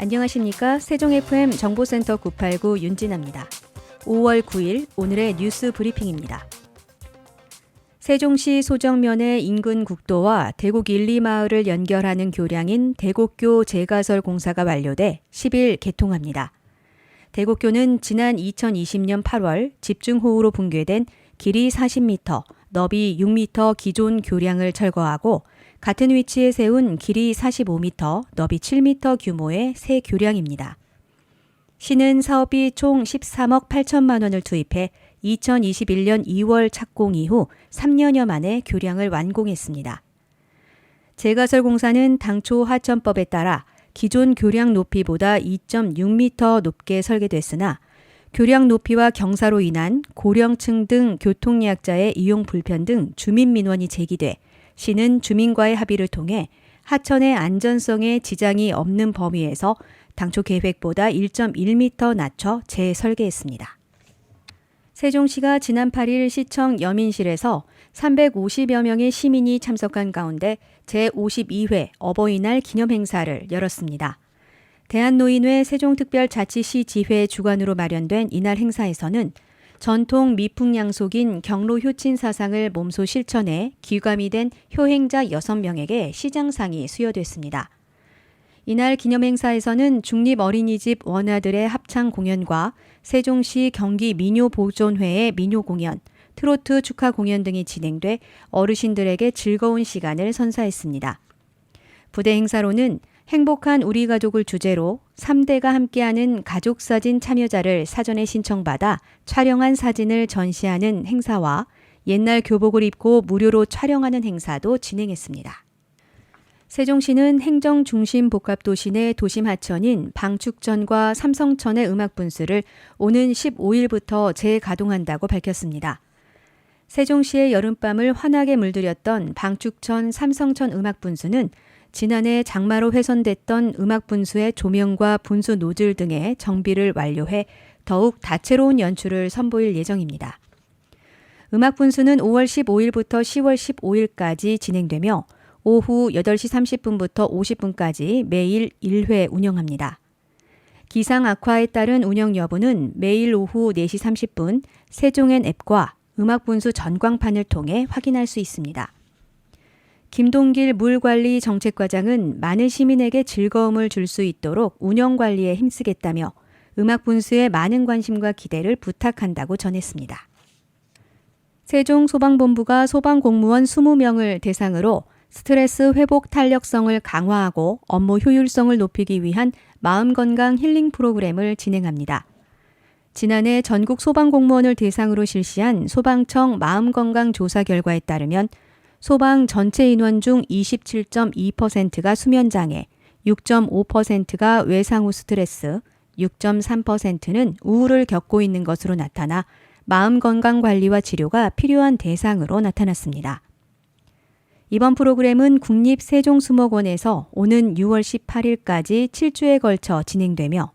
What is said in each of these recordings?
안녕하십니까? 세종 FM 정보센터 989 윤진아입니다. 5월 9일 오늘의 뉴스 브리핑입니다. 세종시 소정면의 인근 국도와 대곡 1, 2마을을 연결하는 교량인 대곡교 재가설 공사가 완료돼 10일 개통합니다. 대곡교는 지난 2020년 8월 집중호우로 붕괴된 길이 40m, 너비 6m 기존 교량을 철거하고 같은 위치에 세운 길이 45m, 너비 7m 규모의 새 교량입니다. 시는 사업비 총 13억 8천만 원을 투입해 2021년 2월 착공 이후 3년여 만에 교량을 완공했습니다. 재가설 공사는 당초 하천법에 따라 기존 교량 높이보다 2.6m 높게 설계됐으나 교량 높이와 경사로 인한 고령층 등 교통약자의 이용 불편 등 주민 민원이 제기돼 시는 주민과의 합의를 통해 하천의 안전성에 지장이 없는 범위에서 당초 계획보다 1.1m 낮춰 재설계했습니다. 세종시가 지난 8일 시청 여민실에서 350여 명의 시민이 참석한 가운데 제52회 어버이날 기념행사를 열었습니다. 대한노인회 세종특별자치시 지회 주관으로 마련된 이날 행사에서는 전통 미풍양속인 경로 효친 사상을 몸소 실천해 귀감이 된 효행자 6명에게 시장상이 수여됐습니다. 이날 기념행사에서는 중립어린이집 원아들의 합창 공연과 세종시 경기민요보존회의 민요공연, 트로트 축하 공연 등이 진행돼 어르신들에게 즐거운 시간을 선사했습니다. 부대 행사로는 행복한 우리 가족을 주제로 3대가 함께하는 가족사진 참여자를 사전에 신청받아 촬영한 사진을 전시하는 행사와 옛날 교복을 입고 무료로 촬영하는 행사도 진행했습니다. 세종시는 행정중심 복합도시 내 도심 하천인 방축천과 삼성천의 음악분수를 오는 15일부터 재가동한다고 밝혔습니다. 세종시의 여름밤을 환하게 물들였던 방축천 삼성천 음악분수는 지난해 장마로 훼손됐던 음악분수의 조명과 분수 노즐 등의 정비를 완료해 더욱 다채로운 연출을 선보일 예정입니다. 음악분수는 5월 15일부터 10월 15일까지 진행되며 오후 8시 30분부터 50분까지 매일 1회 운영합니다. 기상 악화에 따른 운영 여부는 매일 오후 4시 30분 세종엔 앱과 음악분수 전광판을 통해 확인할 수 있습니다. 김동길 물관리 정책과장은 많은 시민에게 즐거움을 줄 수 있도록 운영관리에 힘쓰겠다며 음악분수에 많은 관심과 기대를 부탁한다고 전했습니다. 세종소방본부가 소방공무원 20명을 대상으로 스트레스 회복 탄력성을 강화하고 업무 효율성을 높이기 위한 마음건강 힐링 프로그램을 진행합니다. 지난해 전국 소방공무원을 대상으로 실시한 소방청 마음건강 조사 결과에 따르면 소방 전체 인원 중 27.2%가 수면장애, 6.5%가 외상후 스트레스, 6.3%는 우울을 겪고 있는 것으로 나타나 마음건강관리와 치료가 필요한 대상으로 나타났습니다. 이번 프로그램은 국립세종수목원에서 오는 6월 18일까지 7주에 걸쳐 진행되며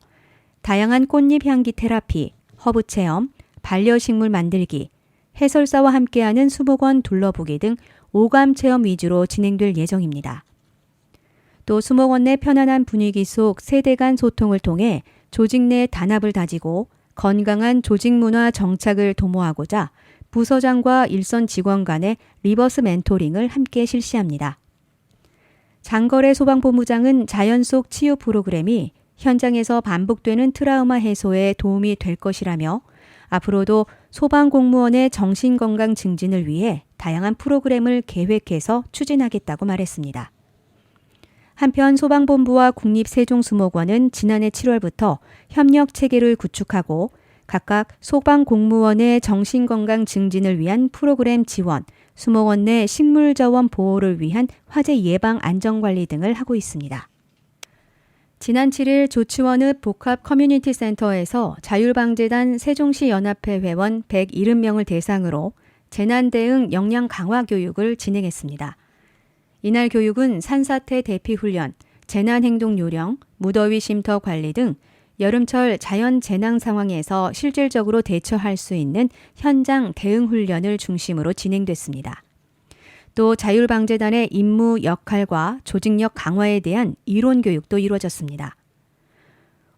다양한 꽃잎 향기 테라피, 허브 체험, 반려식물 만들기, 해설사와 함께하는 수목원 둘러보기 등 오감 체험 위주로 진행될 예정입니다. 또 수목원 내 편안한 분위기 속 세대 간 소통을 통해 조직 내 단합을 다지고 건강한 조직 문화 정착을 도모하고자 부서장과 일선 직원 간의 리버스 멘토링을 함께 실시합니다. 장거래 소방본부장은 자연 속 치유 프로그램이 현장에서 반복되는 트라우마 해소에 도움이 될 것이라며 앞으로도 소방공무원의 정신건강 증진을 위해 다양한 프로그램을 계획해서 추진하겠다고 말했습니다. 한편 소방본부와 국립세종수목원은 지난해 7월부터 협력 체계를 구축하고 각각 소방공무원의 정신건강 증진을 위한 프로그램 지원, 수목원 내 식물자원 보호를 위한 화재 예방 안전관리 등을 하고 있습니다. 지난 7일 조치원읍 복합 커뮤니티 센터에서 자율방재단 세종시 연합회 회원 170명을 대상으로 재난 대응 역량 강화 교육을 진행했습니다. 이날 교육은 산사태 대피 훈련, 재난 행동 요령, 무더위 쉼터 관리 등 여름철 자연 재난 상황에서 실질적으로 대처할 수 있는 현장 대응 훈련을 중심으로 진행됐습니다. 또 자율방재단의 임무 역할과 조직력 강화에 대한 이론 교육도 이루어졌습니다.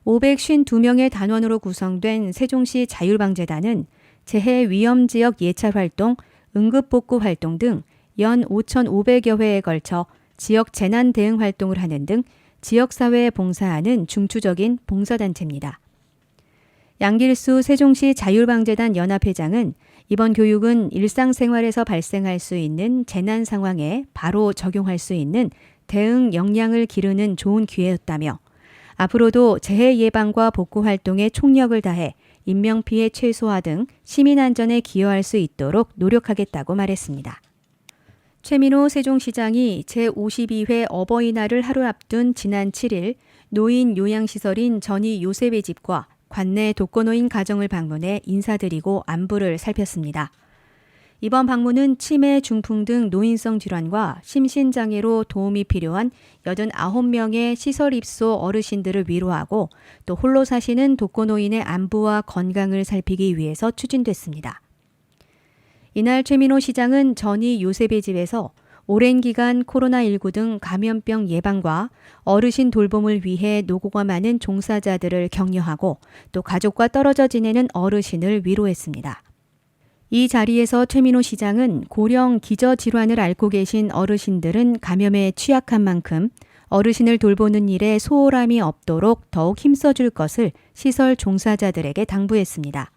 552명의 단원으로 구성된 세종시 자율방재단은 재해 위험 지역 예찰 활동, 응급복구 활동 등 연 5,500여 회에 걸쳐 지역 재난 대응 활동을 하는 등 지역사회에 봉사하는 중추적인 봉사단체입니다. 양길수 세종시 자율방재단 연합회장은 이번 교육은 일상생활에서 발생할 수 있는 재난 상황에 바로 적용할 수 있는 대응 역량을 기르는 좋은 기회였다며 앞으로도 재해 예방과 복구 활동에 총력을 다해 인명피해 최소화 등 시민 안전에 기여할 수 있도록 노력하겠다고 말했습니다. 최민호 세종시장이 제52회 어버이날을 하루 앞둔 지난 7일 노인 요양시설인 전이 요셉의 집과 관내 독거노인 가정을 방문해 인사드리고 안부를 살폈습니다. 이번 방문은 치매, 중풍 등 노인성 질환과 심신장애로 도움이 필요한 89명의 시설 입소 어르신들을 위로하고 또 홀로 사시는 독거노인의 안부와 건강을 살피기 위해서 추진됐습니다. 이날 최민호 시장은 전이 요셉의 집에서 오랜 기간 코로나19 등 감염병 예방과 어르신 돌봄을 위해 노고가 많은 종사자들을 격려하고 또 가족과 떨어져 지내는 어르신을 위로했습니다. 이 자리에서 최민호 시장은 고령 기저질환을 앓고 계신 어르신들은 감염에 취약한 만큼 어르신을 돌보는 일에 소홀함이 없도록 더욱 힘써줄 것을 시설 종사자들에게 당부했습니다.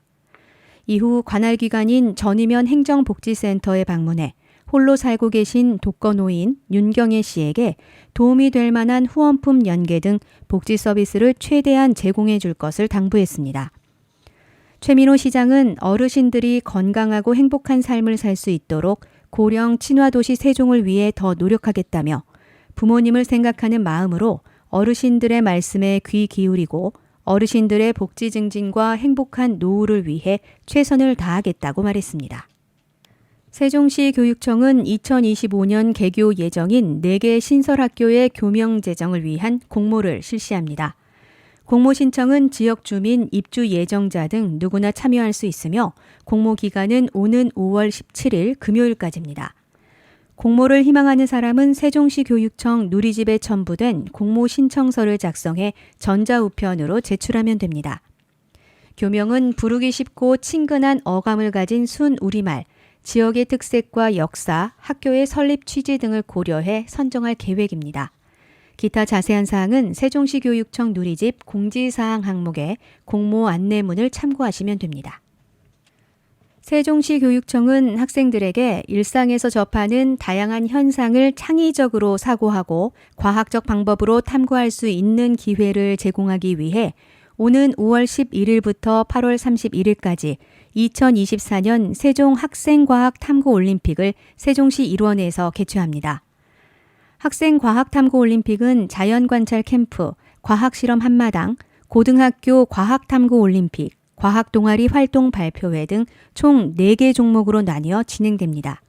이후 관할기관인 전이면 행정복지센터에 방문해 홀로 살고 계신 독거노인 윤경애 씨에게 도움이 될 만한 후원품 연계 등 복지 서비스를 최대한 제공해 줄 것을 당부했습니다. 최민호 시장은 어르신들이 건강하고 행복한 삶을 살 수 있도록 고령 친화도시 세종을 위해 더 노력하겠다며 부모님을 생각하는 마음으로 어르신들의 말씀에 귀 기울이고 어르신들의 복지 증진과 행복한 노후를 위해 최선을 다하겠다고 말했습니다. 세종시 교육청은 2025년 개교 예정인 4개 신설학교의 교명 제정을 위한 공모를 실시합니다. 공모 신청은 지역 주민, 입주 예정자 등 누구나 참여할 수 있으며 공모 기간은 오는 5월 17일 금요일까지입니다. 공모를 희망하는 사람은 세종시 교육청 누리집에 첨부된 공모 신청서를 작성해 전자우편으로 제출하면 됩니다. 교명은 부르기 쉽고 친근한 어감을 가진 순 우리말, 지역의 특색과 역사, 학교의 설립 취지 등을 고려해 선정할 계획입니다. 기타 자세한 사항은 세종시 교육청 누리집 공지사항 항목에 공모 안내문을 참고하시면 됩니다. 세종시 교육청은 학생들에게 일상에서 접하는 다양한 현상을 창의적으로 사고하고 과학적 방법으로 탐구할 수 있는 기회를 제공하기 위해 오는 5월 11일부터 8월 31일까지 2024년 세종 학생과학탐구올림픽을 세종시 일원에서 개최합니다. 학생과학탐구올림픽은 자연관찰 캠프, 과학실험 한마당, 고등학교 과학탐구올림픽, 과학동아리 활동 발표회 등 총 4개 종목으로 나뉘어 진행됩니다.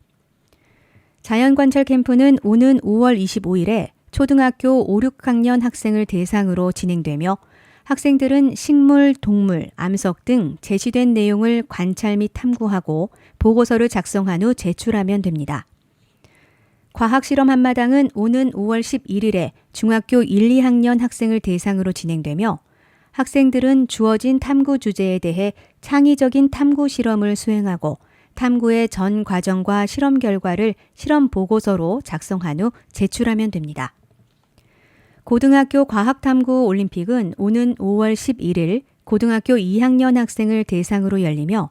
자연관찰 캠프는 오는 5월 25일에 초등학교 5, 6학년 학생을 대상으로 진행되며 학생들은 식물, 동물, 암석 등 제시된 내용을 관찰 및 탐구하고 보고서를 작성한 후 제출하면 됩니다. 과학실험 한마당은 오는 5월 11일에 중학교 1, 2학년 학생을 대상으로 진행되며 학생들은 주어진 탐구 주제에 대해 창의적인 탐구 실험을 수행하고 탐구의 전 과정과 실험 결과를 실험 보고서로 작성한 후 제출하면 됩니다. 고등학교 과학탐구 올림픽은 오는 5월 11일 고등학교 2학년 학생을 대상으로 열리며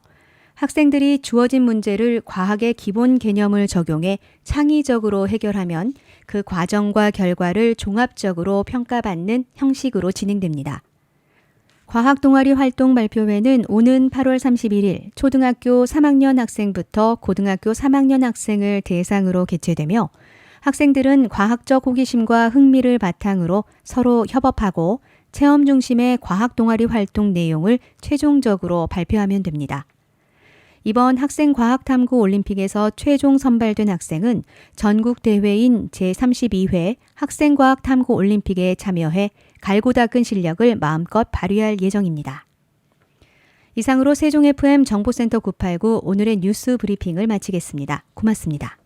학생들이 주어진 문제를 과학의 기본 개념을 적용해 창의적으로 해결하면 그 과정과 결과를 종합적으로 평가받는 형식으로 진행됩니다. 과학동아리 활동 발표회는 오는 8월 31일 초등학교 3학년 학생부터 고등학교 3학년 학생을 대상으로 개최되며 학생들은 과학적 호기심과 흥미를 바탕으로 서로 협업하고 체험 중심의 과학동아리 활동 내용을 최종적으로 발표하면 됩니다. 이번 학생과학탐구올림픽에서 최종 선발된 학생은 전국 대회인 제32회 학생과학탐구올림픽에 참여해 갈고 닦은 실력을 마음껏 발휘할 예정입니다. 이상으로 세종FM 정보센터 989 오늘의 뉴스 브리핑을 마치겠습니다. 고맙습니다.